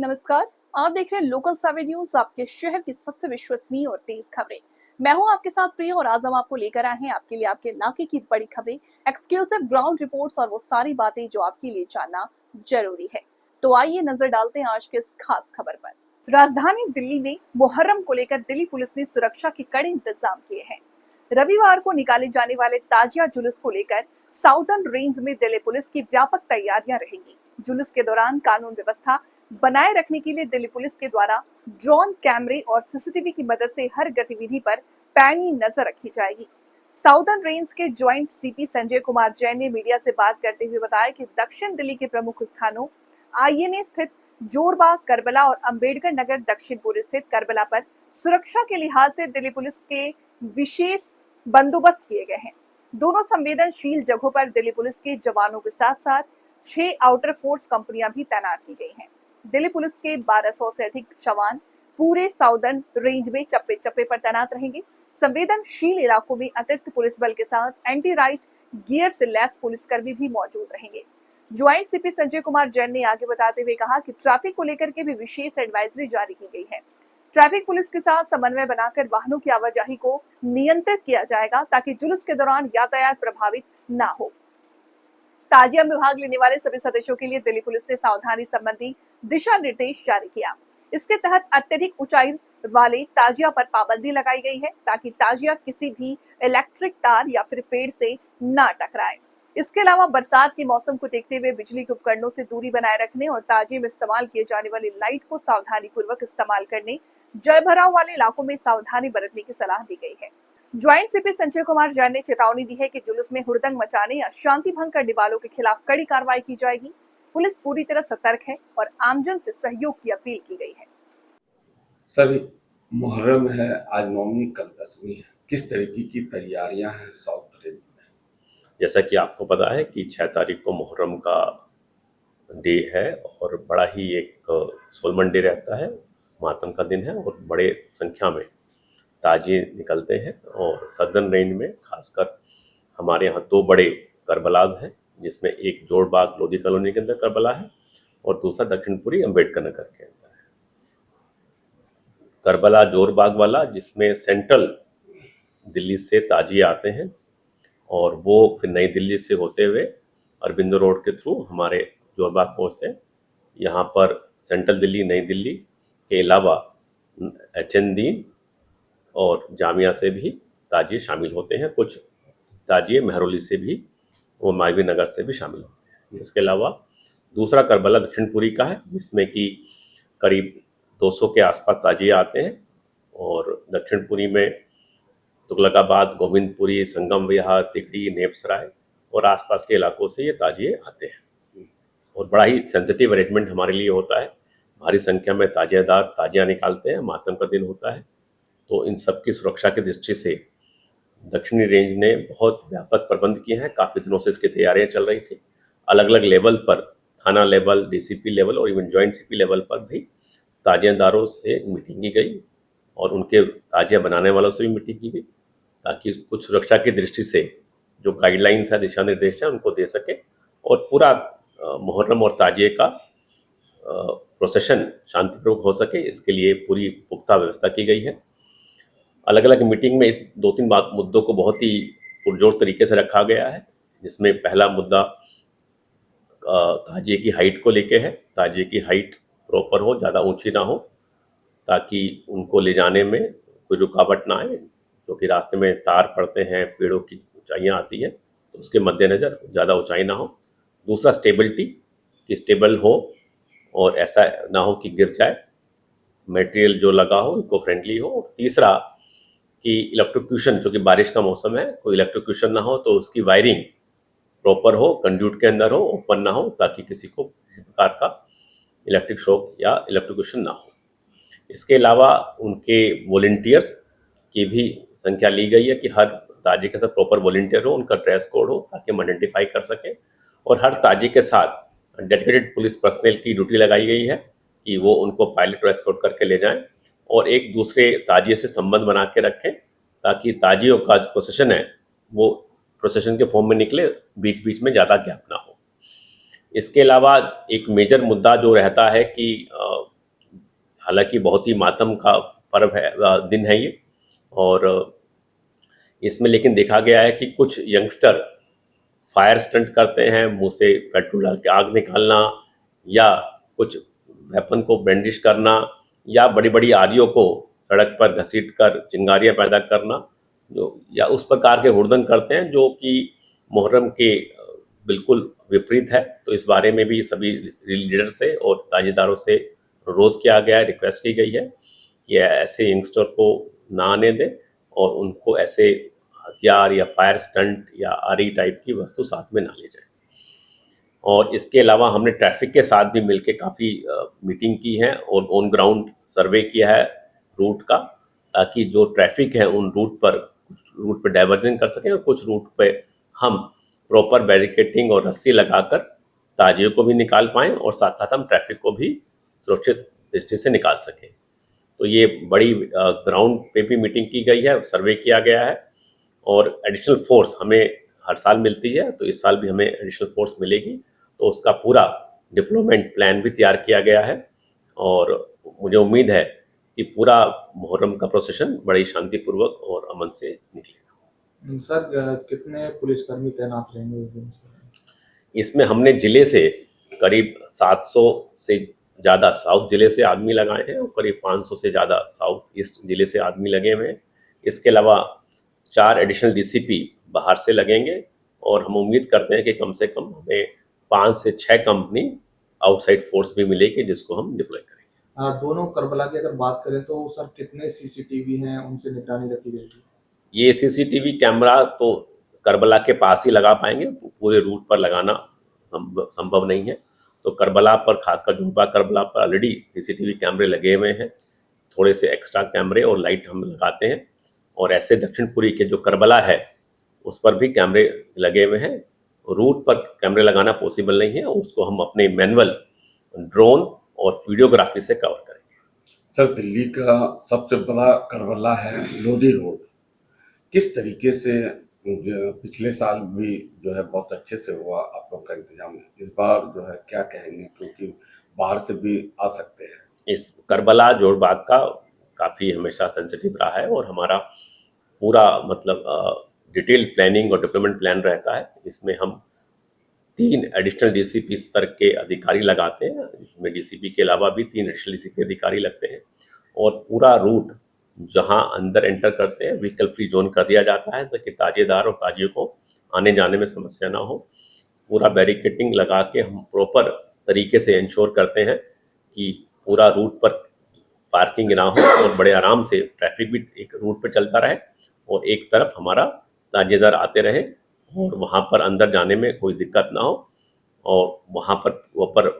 नमस्कार। आप देख रहे हैं लोकल सर्वे न्यूज, आपके शहर की सबसे विश्वसनीय और तेज खबरें। मैं हूं आपके साथ प्रिया और आज हम आपको लेकर आए हैं आपके लिए आपके इलाके की बड़ी खबरें, एक्सक्लूसिव ग्राउंड रिपोर्ट्स और वो सारी बातें जो आपके लिए जानना जरूरी है। तो आइए नजर डालते हैं आज के इस खास खबर पर। राजधानी दिल्ली में मुहर्रम को लेकर दिल्ली पुलिस ने सुरक्षा के कड़े इंतजाम किए हैं। रविवार को निकाले जाने वाले ताजिया जुलूस को लेकर साउदर्न रेंज में दिल्ली पुलिस की व्यापक तैयारियां रहेंगी। जुलूस के दौरान कानून व्यवस्था बनाए रखने के लिए दिल्ली पुलिस के द्वारा ड्रोन कैमरे और सीसीटीवी की मदद से हर गतिविधि पर पैनी नजर रखी जाएगी। साउदर्न रेंज के ज्वाइंट सीपी संजय कुमार जैन ने मीडिया से बात करते हुए बताया कि दक्षिण दिल्ली के प्रमुख स्थानों आईएनए स्थित जोरबाग, करबला और अंबेडकर नगर दक्षिणपुर स्थित करबला पर सुरक्षा के लिहाज से दिल्ली पुलिस के विशेष बंदोबस्त किए गए हैं। दोनों संवेदनशील जगहों पर दिल्ली पुलिस के जवानों के साथ साथ 6 आउटर फोर्स कंपनियां भी तैनात की गई हैं। दिल्ली पुलिस के 1200 से अधिक जवान पूरे साउदर्न रेंज में चप्पे चप्पे पर तैनात रहेंगे। संवेदनशील इलाकों में अतिरिक्त पुलिस बल के साथ एंटी राइट गियर से लैस पुलिसकर्मी भी मौजूद रहेंगे। ज्वाइंट सीपी संजय कुमार जैन ने आगे बताते हुए कहा कि ट्रैफिक को लेकर के भी विशेष एडवाइजरी जारी की गई है। ट्रैफिक पुलिस के साथ समन्वय बनाकर वाहनों की आवाजाही को नियंत्रित किया जाएगा ताकि जुलूस के दौरान यातायात प्रभावित ना हो। ताजिया में भाग लेने वाले सभी सदस्यों के लिए दिल्ली पुलिस ने सावधानी संबंधी दिशा निर्देश जारी किया। इसके तहत अत्यधिक ऊंचाई वाले ताजिया पर पाबंदी लगाई गई है ताकि ताजिया किसी भी इलेक्ट्रिक तार या फिर पेड़ से ना टकराए। इसके अलावा बरसात के मौसम को देखते हुए बिजली के उपकरणों से दूरी बनाए रखने और ताजिए में इस्तेमाल किए जाने वाली लाइट को सावधानी पूर्वक इस्तेमाल करने, जलभराव वाले इलाकों में सावधानी बरतने की सलाह दी गई है। ज्वाइंट सीपी संजय कुमार जैन ने चेतावनी दी है कि जुलूस में हुड़दंग मचाने या शांति भंग करने वालों के खिलाफ कड़ी कार्रवाई की जाएगी। पुलिस पूरी तरह सतर्क है और आमजन से सहयोग की अपील की गई है। सर, मुहर्रम है, आज 9वीं कल 10वीं है, किस तरीके की तैयारियां हैं साउथ रेंज में? जैसा कि आपको पता है कि 6 तारीख को मुहर्रम का डे है और बड़ा ही एक सोलमन डे रहता है, मातम का दिन है और बड़े संख्या में ताजिए निकलते हैं। और सदर्न रेंज में खासकर हमारे यहाँ 2 बड़े करबलाज हैं, जिसमें एक जोड़बाग लोधी कॉलोनी के अंदर करबला है और दूसरा दक्षिणपुरी अंबेडकर नगर के अंदर है। करबला जोरबाग वाला, जिसमें सेंट्रल दिल्ली से ताजिए आते हैं और वो फिर नई दिल्ली से होते हुए अरबिंदो रोड के थ्रू हमारे जोरबाग पहुँचते हैं। यहाँ पर सेंट्रल दिल्ली, नई दिल्ली के अलावा एचएन और जामिया से भी ताजिए शामिल होते हैं। कुछ ताजिए महरौली से भी और मालवीय नगर से भी शामिल होते हैं। इसके अलावा दूसरा करबला दक्षिणपुरी का है, जिसमें कि करीब 200 के आसपास ताजिए आते हैं और दक्षिणपुरी में तुगलकाबाद, गोविंदपुरी, संगम विहार, तिगड़ी, नेपसराय और आसपास के इलाकों से ये ताजिए आते हैं। और बड़ा ही सेंसिटिव अरेंजमेंट हमारे लिए होता है। भारी संख्या में ताजियादार ताजिया निकालते हैं, मातम का दिन होता है, तो इन सब की सुरक्षा की दृष्टि से दक्षिणी रेंज ने बहुत व्यापक प्रबंध किए हैं। काफ़ी दिनों से इसकी तैयारियां चल रही थी। अलग अलग लेवल पर, थाना लेवल, डीसीपी लेवल और इवन जॉइंट सीपी लेवल पर भी ताजियादारों से मीटिंग की गई और उनके ताजिया बनाने वालों से भी मीटिंग की गई, ताकि कुछ सुरक्षा की दृष्टि से जो गाइडलाइंस है, दिशा निर्देश है, उनको दे सके और पूरा मुहर्रम और ताजिए का प्रोसेशन शांतिपूर्वक हो सके। इसके लिए पूरी पुख्ता व्यवस्था की गई है। अलग अलग मीटिंग में इस 2-3 मुद्दों को बहुत ही पुरजोर तरीके से रखा गया है, जिसमें पहला मुद्दा ताजिए की हाइट को लेके है। ताजिए की हाइट प्रॉपर हो, ज़्यादा ऊंची ना हो, ताकि उनको ले जाने में कोई रुकावट ना आए, क्योंकि रास्ते में तार पड़ते हैं, पेड़ों की ऊंचाइयाँ आती हैं, तो उसके मद्देनज़र ज़्यादा ऊंचाई ना हो। दूसरा स्टेबिलिटी, कि स्टेबल हो और ऐसा ना हो कि गिर जाए, मटेरियल जो लगा हो इको फ्रेंडली हो। तीसरा कि इलेक्ट्रोक्यूशन, जो कि बारिश का मौसम है, कोई इलेक्ट्रोक्यूशन ना हो, तो उसकी वायरिंग प्रॉपर हो, कंड्यूट के अंदर हो, ओपन ना हो, ताकि किसी को किसी प्रकार का इलेक्ट्रिक शॉक या इलेक्ट्रोक्यूशन ना हो। इसके अलावा उनके वॉलंटियर्स की भी संख्या ली गई है कि हर ताजिए के साथ प्रॉपर वॉलंटियर हो, उनका ड्रेस कोड हो, ताकि हम आइडेंटिफाई कर सकें। और हर ताजिए के साथ डेडिकेटेड पुलिस पर्सनल की ड्यूटी लगाई गई है कि वो उनको पायलट एस्कॉर्ट करके ले जाएं और एक दूसरे ताजिए से संबंध बना के रखें, ताकि ताजियों का जो प्रोसेशन है वो प्रोसेशन के फॉर्म में निकले, बीच बीच में ज़्यादा गैप ना हो। इसके अलावा एक मेजर मुद्दा जो रहता है कि हालांकि बहुत ही मातम का पर्व है, दिन है ये। और इसमें लेकिन देखा गया है कि कुछ यंगस्टर फायर स्टंट करते हैं, मुंह से पेट्रोल डाल के आग निकालना, या कुछ वेपन को ब्रांडिश करना, या बड़ी बड़ी आरियों को सड़क पर घसीट कर चिंगारियां पैदा करना, जो या उस प्रकार के हुड़दंग करते हैं जो कि मुहर्रम के बिल्कुल विपरीत है। तो इस बारे में भी सभी लीडर से और ताजेदारों से अनुरोध किया गया है, रिक्वेस्ट की गई है कि ऐसे यंगस्टर को ना आने दें और उनको ऐसे हथियार या फायर स्टंट या आरी टाइप की वस्तु साथ में ना ले जाए। और इसके अलावा हमने ट्रैफिक के साथ भी मिलकर काफ़ी मीटिंग की है और ऑन ग्राउंड सर्वे किया है रूट का, ताकि जो ट्रैफिक है उन रूट पर कुछ रूट पर डाइवर्जन कर सकें और कुछ रूट पे हम प्रॉपर बैरिकेटिंग और रस्सी लगाकर ताजियों को भी निकाल पाएँ और साथ साथ हम ट्रैफिक को भी सुरक्षित दृष्टि से निकाल सकें। तो ये बड़ी ग्राउंड पे भी मीटिंग की गई है, सर्वे किया गया है और एडिशनल फोर्स हमें हर साल मिलती है, तो इस साल भी हमें एडिशनल फोर्स मिलेगी। तो उसका पूरा डिप्लॉयमेंट प्लान भी तैयार किया गया है और मुझे उम्मीद है कि पूरा मुहर्रम का प्रोसेशन बड़ी शांतिपूर्वक और अमन से निकलेगा। सर कितने पुलिसकर्मी तैनात रहेंगे इस दिन? इसमें हमने जिले से करीब 700 से ज़्यादा साउथ जिले से आदमी लगाए हैं और करीब 500 से ज़्यादा साउथ ईस्ट जिले से आदमी लगे हुए हैं। इसके अलावा 4 एडिशनल डीसीपी बाहर से लगेंगे और हम उम्मीद करते हैं कि कम से कम हमें 5 से 6 कंपनी आउटसाइड फोर्स भी मिलेगी जिसको हम डिप्लॉय करेंगे। दोनों करबला की अगर बात करें तो सर कितने सीसीटीवी हैं, उनसे निगरानी रखी जाएगी? ये सीसीटीवी कैमरा तो करबला के पास ही लगा पाएंगे, पूरे रूट पर लगाना संभव नहीं है। तो करबला पर, खासकर जुम्पा करबला पर ऑलरेडी सीसीटीवी कैमरे लगे हुए हैं, थोड़े से एक्स्ट्रा कैमरे और लाइट हम लगाते हैं। और ऐसे दक्षिणपुरी के जो करबला है उस पर भी कैमरे लगे हुए हैं। रूट पर कैमरे लगाना पॉसिबल नहीं है, उसको हम अपने मैनुअल ड्रोन और वीडियोग्राफी से कवर करेंगे। सर, दिल्ली का सबसे बड़ा करबला है लोधी रोड, किस तरीके से पिछले साल भी जो है बहुत अच्छे से हुआ आप लोग का इंतजाम है, इस बार जो है क्या कहेंगे, क्योंकि बाहर से भी आ सकते हैं? इस करबला जोड़बाग का काफ़ी हमेशा सेंसिटिव रहा है और हमारा पूरा मतलब डिटेल प्लानिंग और डेवलपमेंट प्लान रहता है। इसमें हम 3 एडिशनल डीसीपी स्तर के अधिकारी लगाते हैं, इसमें डीसीपी के अलावा भी 3 एडिशनल डीसीपी अधिकारी लगते हैं और पूरा रूट जहां अंदर एंटर करते हैं व्हीकल फ्री जोन कर दिया जाता है ताकि ताजेदार और ताजियों को आने जाने में समस्या ना हो। पूरा बैरिकेटिंग लगा के हम प्रॉपर तरीके से इंश्योर करते हैं कि पूरा रूट पर पार्किंग ना हो और बड़े आराम से ट्रैफिक भी एक रूट पर चलता रहे और एक तरफ हमारा ताजेदार आते रहे और वहाँ पर अंदर जाने में कोई दिक्कत ना हो। और वहाँ पर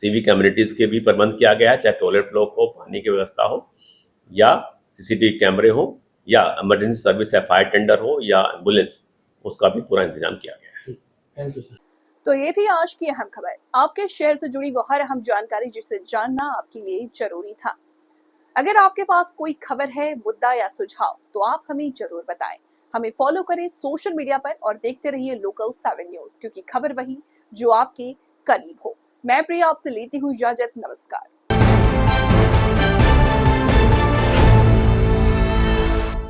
सिविक कम्युनिटीज़ के भी प्रबंध किया गया है, चाहे टॉयलेट ब्लॉक हो, पानी की व्यवस्था हो या सीसीटीवी कैमरे हो या इमरजेंसी सर्विस या फायर टेंडर हो या एम्बुलेंस, उसका भी पूरा इंतजाम किया गया है। Thank you sir. तो ये थी आज की अहम खबर, आपके शहर से जुड़ी वो हर अहम जानकारी जिसे जानना आपके लिए जरूरी था। अगर आपके पास कोई खबर है, मुद्दा या सुझाव तो आप हमें जरूर बताएं। हमें फॉलो करें सोशल मीडिया पर और देखते रहिए लोकल 7 न्यूज, क्योंकि खबर वही जो आपके करीब हो। मैं प्रिया आपसे लेती हूँ इजाजत, नमस्कार।